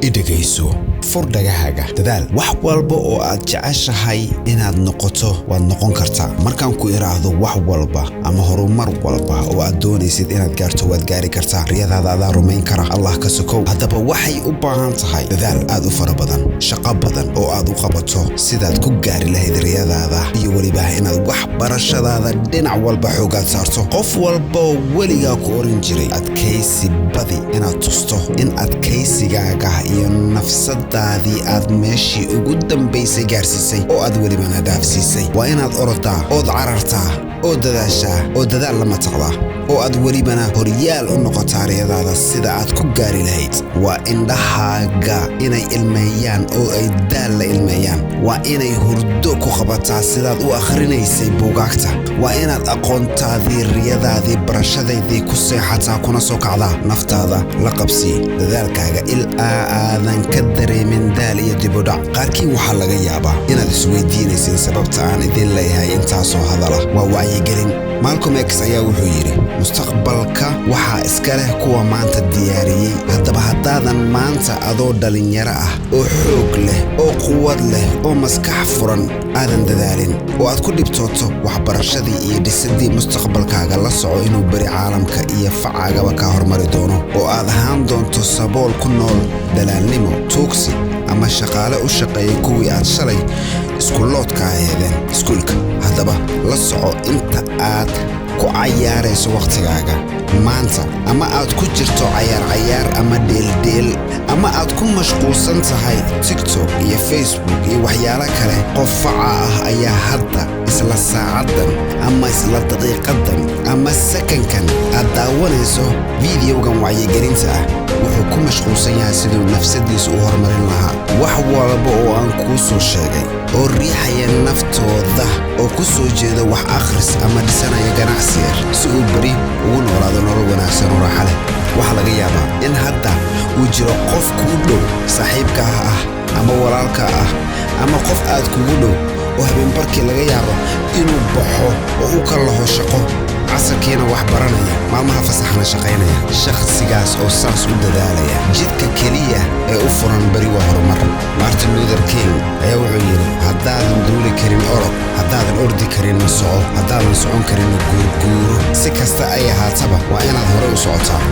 idagayso furdagahaga dadaal wax walba oo aad jeceshahay inaad noqoto waad noqon kartaa markaan ku iraahdo wax walba ama horumar walba oo aad doonaysid inaad gaarto waad gaari kartaa riyadaada aad rumayn kara Allah ka sokow hadaba waxay u baahan tahay dadaal aad u fara badan shaqo badan oo aad u qabato sidaad ku gaari lahayd riyadaada iyo waliba inaad wax barashadaada dhinac walba xoogaad saarto qof walba waliga ku oran jiray adkaysi badi inaad tusto in adkaysigaaga iyo nafsadaadii aad meeshii ugu dambaysay gaarsiisay oo aad waliba nadaafsiisay waa inaad orodaa oo carartaa oo dadaashaa oo dadaal lama taqdaa oo aad walibana horyaal u noqotaa riyadaada sida aad ku gaari lahayd waa indhahaaga inay ilmeeyaan oo ay daal la ilmeeyaan waa inay hurdo ku qabataa sidaad u akhrinaysay buugaagta waa inaad aqoontaadii riyadaadii barashadaydii ku seexataa kuna soo kacdaa naftaada la qabsi dadaalkaaga ilaa aadan ka dareemin daal iyo dibudhac qaarkiin waxaa laga yaabaa inaad isweydiinaysid sababta aan idin leeyahay intaasoo hadala waa wacyigelin Malcolm X ayaa wuxuu yiri mustaqbalka waxa iska leh kuwa maanta diyaariyay hadaba hadaadan maanta adoo dhalinyaro ah oo xoog leh oo quwad leh oo maskax furan aadan dadaalin oo aad ku dhibtooto waxbarashadii iyo dhisidii mustaqbalkaaga la soco inuu bari caalamka iyo facaagaba ka hormari doono oo aad ahaan doonto sabool ku nool dalaalnimo tuugsi ama shaqaale u shaqeeyay kuwii aad shalay iskuuloodka ahaydeen iskuulka hadaba la soco inta aad ku cayaarayso waqtigaaga maanta ama aad ku jirto cayaar ama deel ama aad ku mashquulsan tahay TikTok iyo Facebook iyo waxyaalo kale qof faca ah ayaa hadda isla saacadan ama isla daqiiqadan ama sekankan aad daawanayso videogan wacyigelinta ah wuxuu ku mashquulsan yahay siduu nafsadiisa u horumarin lahaa wax walba oo aan kuu soo sheegay oo riixaya naftooda oo ku soo jeeda wax akhris ama dhisanaya ganacsi yar si uu bari ugu noolaado nolol wanaagsan oo raaxo leh waxa laga yaabaa in hadda uu jiro qof kuu dhow saaxiibka ah ama walaalka ah ama qof aad kugu dhow oo habeenbarkii laga yaabo inuu baxo oo uu ka laho shaqo casarkiina wax baranaya maalmaha fasaxna shaqaynaya shakhsigaas oo saas u dadaalaya jidka kaliya ee u furan bari waa horumar Martin Luther King ayaa wuxuu yiri haddaadan duuli karin orod haddaadan ordi karin soco haddaadan socon karin guurguuro si kasta ay ahaataba waa inaad hore u socotaa